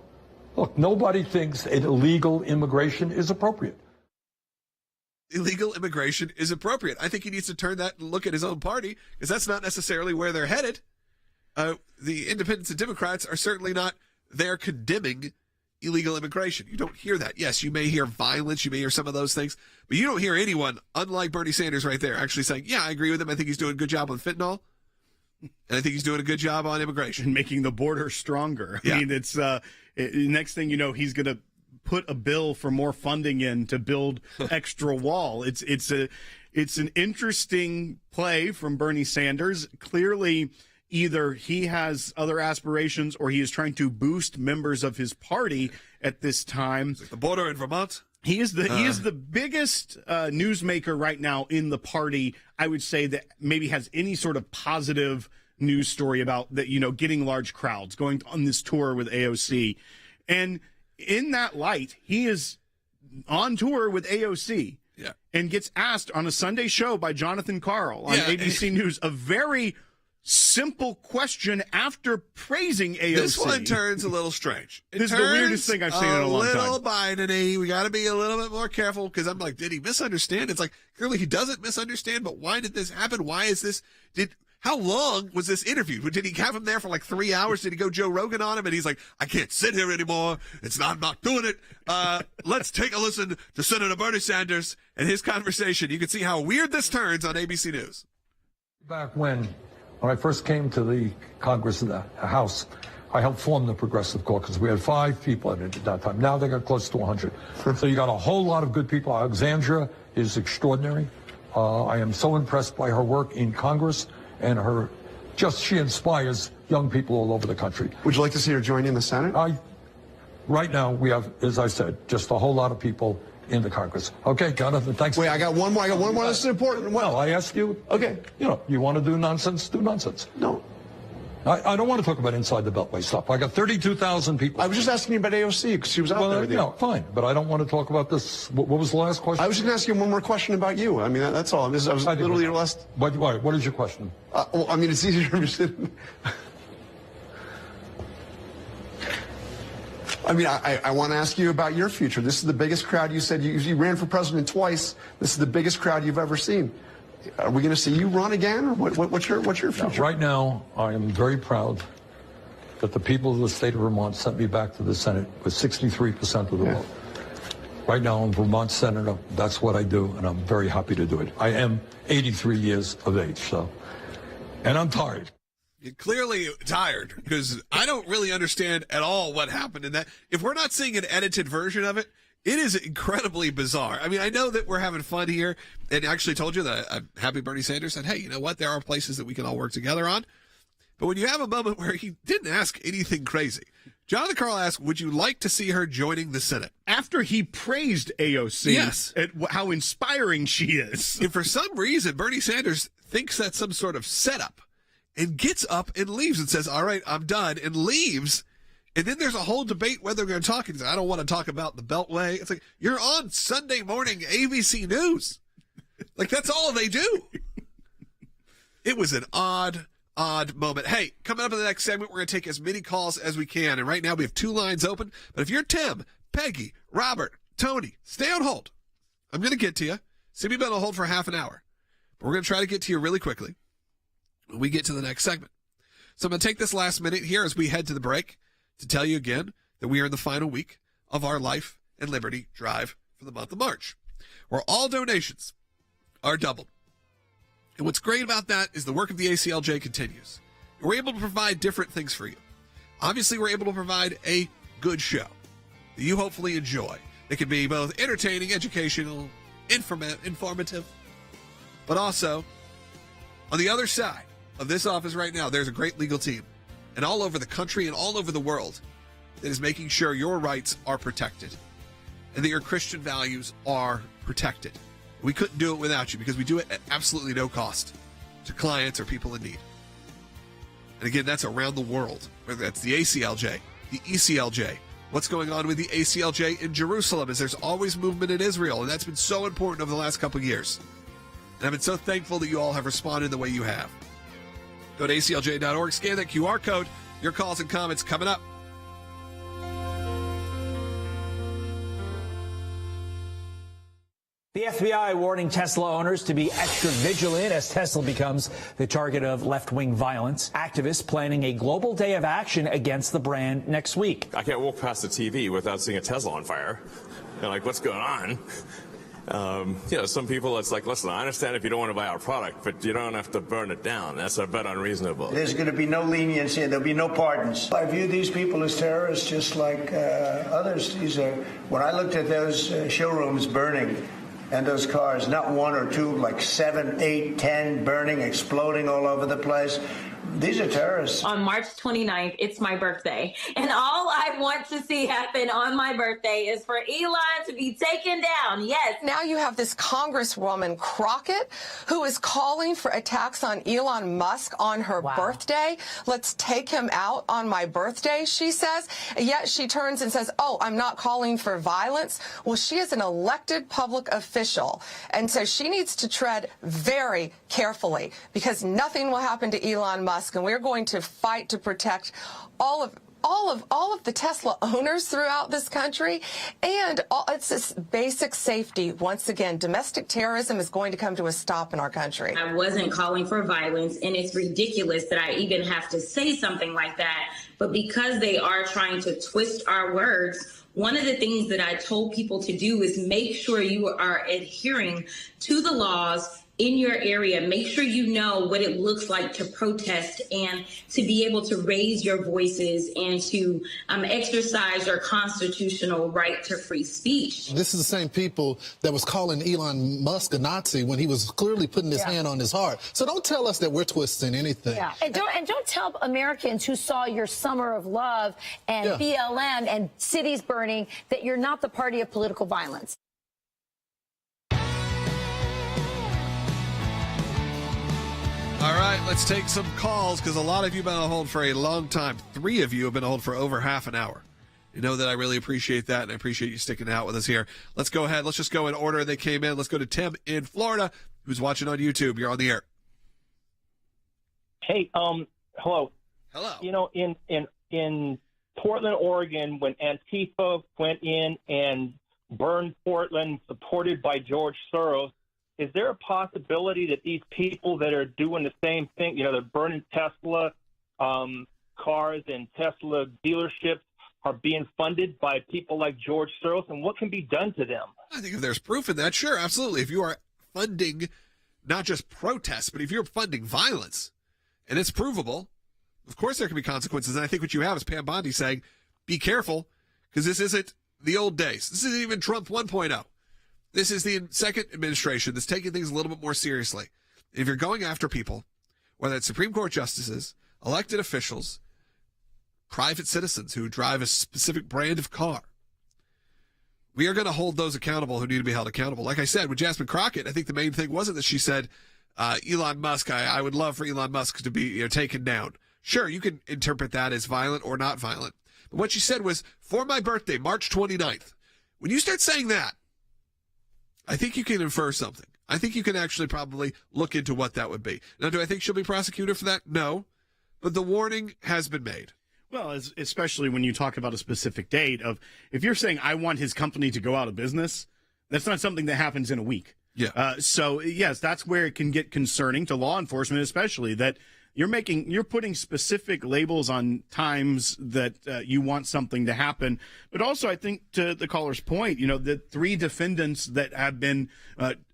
Look, nobody thinks illegal immigration is appropriate. Illegal immigration is appropriate. I think he needs to turn that and look at his own party, because that's not necessarily where they're headed. The independents and Democrats are certainly not there condemning illegal immigration. You don't hear that. Yes, you may hear violence, you may hear some of those things, but you don't hear anyone, unlike Bernie Sanders right there, actually saying, yeah, I agree with him. I think he's doing a good job on fentanyl, and I think he's doing a good job on immigration. And making the border stronger. Yeah. I mean, it's next thing you know, he's going to put a bill for more funding in to build extra wall. It's an interesting play from Bernie Sanders. Clearly, either he has other aspirations or he is trying to boost members of his party at this time. The border in Vermont. He is the biggest newsmaker right now in the party, I would say, that maybe has any sort of positive news story about that, getting large crowds, going on this tour with AOC. And in that light, he is on tour with AOC. Yeah. And gets asked on a Sunday show by Jonathan Karl on ABC News a very simple question after praising AOC. This one turns a little strange. This is the weirdest thing I've seen in a long time. A little Biden-y. We got to be a little bit more careful, because I'm like, did he misunderstand? It's like, clearly he doesn't misunderstand, but why did this happen? Why is this? how long was this interview? Did he have him there for like 3 hours? Did he go Joe Rogan on him? And he's like, I can't sit here anymore. I'm not doing it. Let's take a listen to Senator Bernie Sanders and his conversation. You can see how weird this turns on ABC News. Back when I first came to the Congress and the House, I helped form the Progressive Caucus. We had 5 people in it at that time. Now they got close to 100. So you got a whole lot of good people. Alexandria is extraordinary. I am so impressed by her work in Congress and she inspires young people all over the country. Would you like to see her join in the Senate? Right now we have, as I said, just a whole lot of people in the Congress. Okay, Jonathan, thanks. Wait, I got one more. This is important. Well, I asked you. Okay. You want to do nonsense? Do nonsense. No. I don't want to talk about inside the Beltway stuff. I got 32,000 people. I was just asking you about AOC because she was out there. No, fine. But I don't want to talk about this. What was the last question? I was just going to ask you one more question about you. I mean, that's all. I was literally your last. What is your question? Well, I mean, it's easier to understand. I mean, I want to ask you about your future. This is the biggest crowd. You said you ran for president twice. This is the biggest crowd you've ever seen. Are we going to see you run again? Or what's your future? Right now, I am very proud that the people of the state of Vermont sent me back to the Senate with 63% of the vote. Right now, I'm Vermont Senator. That's what I do, and I'm very happy to do it. I am 83 years of age, and I'm tired. You're clearly tired, because I don't really understand at all what happened in that. If we're not seeing an edited version of it, it is incredibly bizarre. I mean, I know that we're having fun here, and I actually told you that I'm happy Bernie Sanders said, hey, you know what? There are places that we can all work together on. But when you have a moment where he didn't ask anything crazy, Jonathan Karl asked, would you like to see her joining the Senate? After he praised AOC yes. at how inspiring she is. And for some reason, Bernie Sanders thinks that's some sort of setup and gets up and leaves and says, all right, I'm done, and leaves. And then there's a whole debate whether they're going to talk. He says, I don't want to talk about the Beltway. It's like, you're on Sunday morning ABC News. Like, that's all they do. It was an odd moment. Hey, coming up in the next segment, we're going to take as many calls as we can. And right now we have 2 lines open. But if you're Tim, Peggy, Robert, Tony, stay on hold. I'm going to get to you. Simi been on hold for half an hour. But we're going to try to get to you really quickly when we get to the next segment. So I'm going to take this last minute here as we head to the break to tell you again that we are in the final week of our Life and Liberty Drive for the month of March, where all donations are doubled. And what's great about that is the work of the ACLJ continues. We're able to provide different things for you. Obviously, we're able to provide a good show that you hopefully enjoy. It can be both entertaining, educational, informative, but also on the other side of this office right now, there's a great legal team, and all over the country and all over the world, that is making sure your rights are protected and that your Christian values are protected. We couldn't do it without you, because we do it at absolutely no cost to clients or people in need. And again, that's around the world, whether that's the ACLJ, the ECLJ, what's going on with the ACLJ in Jerusalem, as there's always movement in Israel, and that's been so important over the last couple of years. And I've been so thankful that you all have responded the way you have. Go to aclj.org, scan that QR code. Your calls and comments coming up. The FBI warning Tesla owners to be extra vigilant as Tesla becomes the target of left-wing violence. Activists planning a global day of action against the brand next week. I can't walk past the TV without seeing a Tesla on fire. You're like, what's going on? Some people, it's like, listen, I understand if you don't want to buy our product, but you don't have to burn it down. That's a bit unreasonable. There's going to be no leniency, and there'll be no pardons. I view these people as terrorists just like others. When I looked at those showrooms burning, and those cars, not 1 or 2, like 7, 8, 10 burning, exploding all over the place. These are terrorists. On March 29th, it's my birthday. And all I want to see happen on my birthday is for Elon to be taken down. Yes. Now you have this Congresswoman Crockett who is calling for attacks on Elon Musk on her birthday. Let's take him out on my birthday, she says. Yet she turns and says, oh, I'm not calling for violence. Well, she is an elected public official. And so she needs to tread very carefully, because nothing will happen to Elon Musk. And we're going to fight to protect all of all of the Tesla owners throughout this country, and it's this basic safety. Once again, domestic terrorism is going to come to a stop in our country. I wasn't calling for violence, and it's ridiculous that I even have to say something like that. But because they are trying to twist our words, one of the things that I told people to do is make sure you are adhering to the laws in your area. Make sure you know what it looks like to protest and to be able to raise your voices and to exercise your constitutional right to free speech. This is the same people that was calling Elon Musk a Nazi when he was clearly putting his hand on his heart. So don't tell us that we're twisting anything. Yeah, and don't tell Americans who saw your Summer of Love and BLM and cities burning that you're not the party of political violence. All right, let's take some calls because a lot of you have been on hold for a long time. 3 of you have been on hold for over half an hour. You know that I really appreciate that, and I appreciate you sticking out with us here. Let's go ahead. Let's just go in order they came in. Let's go to Tim in Florida, who's watching on YouTube. You're on the air. Hey, hello. Hello. You know, in Portland, Oregon, when Antifa went in and burned Portland, supported by George Soros, is there a possibility that these people that are doing the same thing, you know, they're burning Tesla cars and Tesla dealerships, are being funded by people like George Soros? And what can be done to them? I think if there's proof in that, sure, absolutely. If you are funding not just protests, but if you're funding violence and it's provable, of course there can be consequences. And I think what you have is Pam Bondi saying, be careful, because this isn't the old days. This isn't even Trump 1.0. This is the second administration that's taking things a little bit more seriously. If you're going after people, whether it's Supreme Court justices, elected officials, private citizens who drive a specific brand of car, we are going to hold those accountable who need to be held accountable. Like I said, with Jasmine Crockett, I think the main thing wasn't that she said, Elon Musk, I would love for Elon Musk to be taken down. Sure, you can interpret that as violent or not violent. But what she said was, for my birthday, March 29th. When you start saying that, I think you can infer something. I think you can actually probably look into what that would be. Now, do I think she'll be prosecuted for that? No. But the warning has been made. Well, especially when you talk about a specific date of, if you're saying, I want his company to go out of business, that's not something that happens in a week. Yeah. So, yes, that's where it can get concerning to law enforcement, especially that you're putting specific labels on times that you want something to happen. But also, I think to the caller's point, the 3 defendants that have been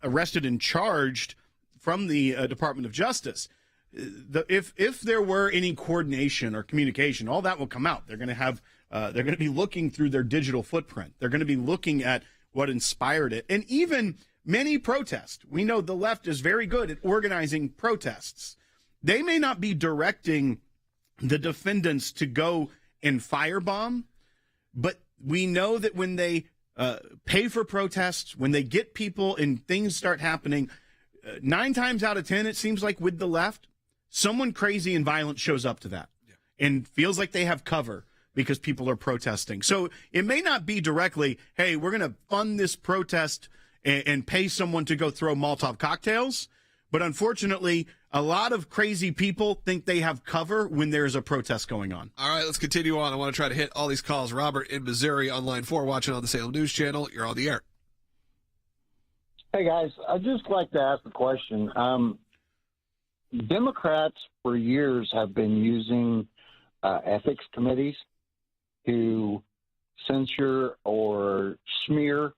arrested and charged from the Department of Justice, if there were any coordination or communication, all that will come out. They're going to have they're going to be looking through their digital footprint. They're going to be looking at what inspired it. And even many protests. We know the left is very good at organizing protests. They may not be directing the defendants to go and firebomb, but we know that when they pay for protests, when they get people and things start happening, 9 times out of 10, it seems like with the left, someone crazy and violent shows up to that and feels like they have cover because people are protesting. So it may not be directly, hey, we're going to fund this protest and pay someone to go throw Molotov cocktails. But unfortunately, a lot of crazy people think they have cover when there's a protest going on. All right, let's continue on. I want to try to hit all these calls. Robert in Missouri on line 4, watching on the Salem News Channel. You're on the air. Hey, guys. I'd just like to ask a question. Democrats for years have been using ethics committees to censure or smear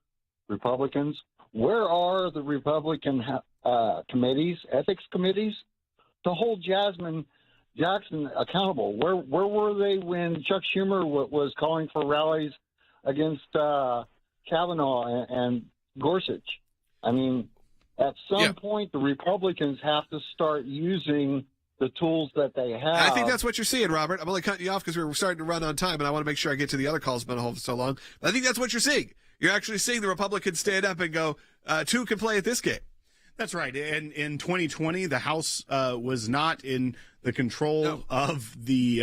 Republicans. Where are the Republican committees, ethics committees, to hold Jasmine Jackson accountable? Where were they when Chuck Schumer was calling for rallies against Kavanaugh and Gorsuch? I mean, at some point, the Republicans have to start using the tools that they have. I think that's what you're seeing, Robert. I'm only cutting you off because we're starting to run on time, and I want to make sure I get to the other calls been on hold for so long. But I think that's what you're seeing. You're actually seeing the Republicans stand up and go, 2 can play at this game. That's right. And in 2020, the House was not in the control of the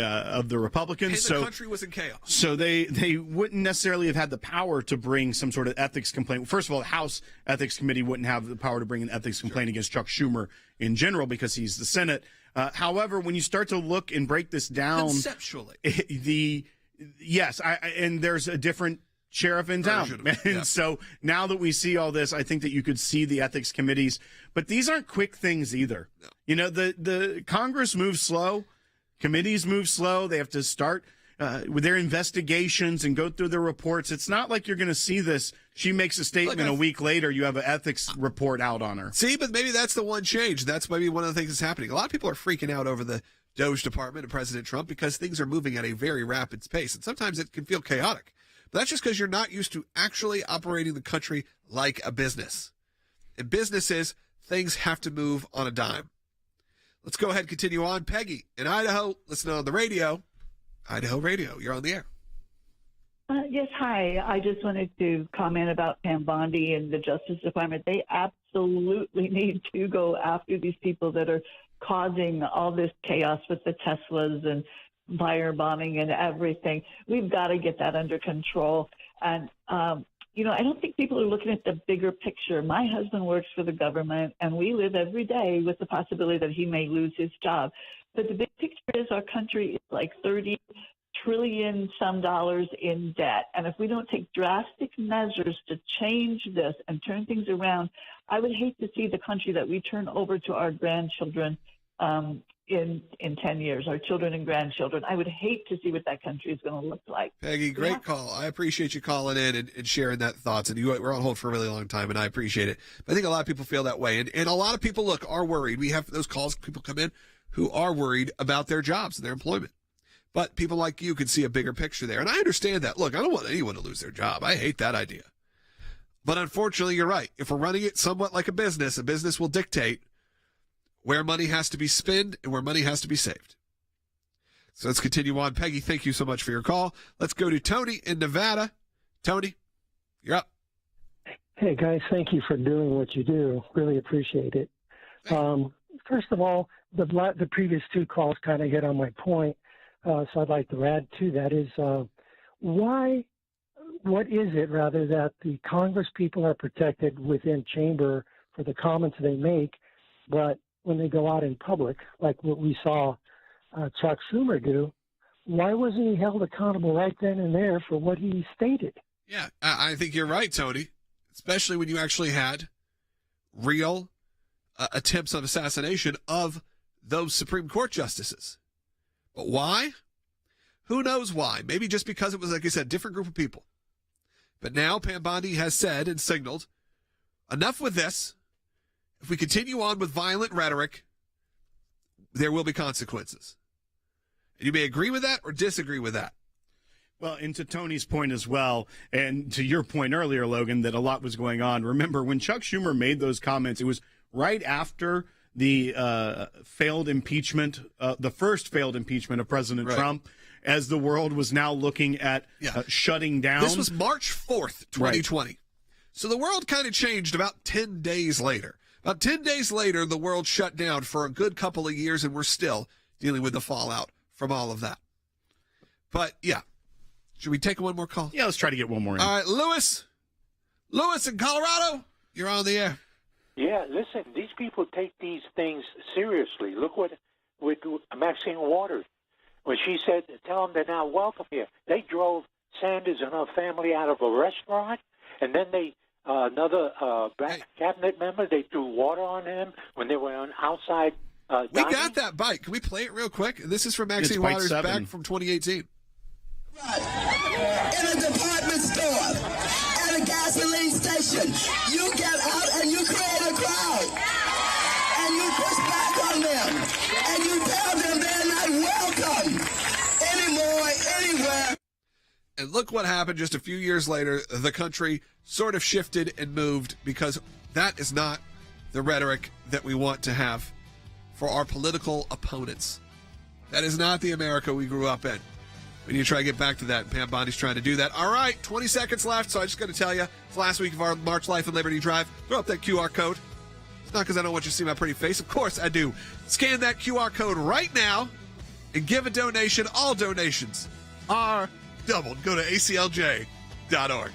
Republicans. And the country was in chaos. So they wouldn't necessarily have had the power to bring some sort of ethics complaint. First of all, the House Ethics Committee wouldn't have the power to bring an ethics complaint against Chuck Schumer in general because he's the Senate. However, when you start to look and break this down conceptually, Yes, and there's a different sheriff in town. And so now that we see all this, I think that you could see the ethics committees. But these aren't quick things either. No. You know, the Congress moves slow. Committees move slow. They have to start with their investigations and go through their reports. It's not like you're going to see this. She makes a statement a week later, you have an ethics report out on her. See, but maybe that's the one change. That's maybe one of the things that's happening. A lot of people are freaking out over the Doge Department and President Trump because things are moving at a very rapid pace. And sometimes it can feel chaotic. But that's just because you're not used to actually operating the country like a business. In businesses, things have to move on a dime. Let's go ahead and continue on. Peggy in Idaho, listening on the radio. Idaho Radio, you're on the air. Yes, hi. I just wanted to comment about Pam Bondi and the Justice Department. They absolutely need to go after these people that are causing all this chaos with the Teslas and firebombing and everything. We've got to get that under control. And, you know, I don't think people are looking at the bigger picture. My husband works for the government, and we live every day with the possibility that he may lose his job. But the big picture is our country is like $30 trillion some dollars in debt. And if we don't take drastic measures to change this and turn things around, I would hate to see the country that we turn over to our grandchildren in 10 years, our children and grandchildren. I would hate to see what that country is going to look like. Peggy, great call. I appreciate you calling in and sharing that thoughts. And we're on hold for a really long time, and I appreciate it. But I think a lot of people feel that way. And a lot of people, look, are worried. We have those calls, people come in who are worried about their jobs and their employment. But people like you can see a bigger picture there. And I understand that. Look, I don't want anyone to lose their job. I hate that idea. But unfortunately, you're right. If we're running it somewhat like a business will dictate where money has to be spent and where money has to be saved. So let's continue on. Peggy, thank you so much for your call. Let's go to Tony in Nevada. Tony, you're up. Hey, guys, thank you for doing what you do. Really appreciate it. First of all, the previous two calls kind of hit on my point, so I'd like to add to that is what is it, rather, that the Congress people are protected within chamber for the comments they make, but when they go out in public, like what we saw Chuck Schumer do, why wasn't he held accountable right then and there for what he stated? Yeah, I think you're right, Tony, especially when you actually had real attempts of assassination of those Supreme Court justices. But why? Who knows why? Maybe just because it was, like I said, a different group of people. But now Pam Bondi has said and signaled, enough with this. If we continue on with violent rhetoric, there will be consequences. And you may agree with that or disagree with that. Well, and to Tony's point as well, and to your point earlier, Logan, that a lot was going on. Remember, when Chuck Schumer made those comments, it was right after the failed impeachment, the first failed impeachment of President Trump, as the world was now looking at shutting down. This was March 4th, 2020. Right. So the world kind of changed about 10 days later. About 10 days later, the world shut down for a good couple of years, and we're still dealing with the fallout from all of that. But, yeah. Should we take one more call? Yeah, let's try to get one more in. All right, Lewis. Lewis in Colorado, you're on the air. Yeah, listen, these people take these things seriously. Look what with Maxine Waters, when she said, tell them they're not welcome here. They drove Sanders and her family out of a restaurant, and then they another cabinet member, they threw water on him when they were on outside We got that bite. Can we play it real quick? This is from Maxine Waters back from 2018. In a department store, at a gasoline station, you get out and you create a crowd, and you push back on them, and you tell them they're not welcome anymore, anywhere. And look what happened just a few years later. The country sort of shifted and moved because that is not the rhetoric that we want to have for our political opponents. That is not the America we grew up in. We need to try to get back to that. Pam Bondi's trying to do that. All right, 20 seconds left, so I just got to tell you, it's the last week of our March Life and Liberty Drive. Throw up that QR code. It's not because I don't want you to see my pretty face. Of course I do. Scan that QR code right now and give a donation. All donations are doubled. Go to ACLJ.org.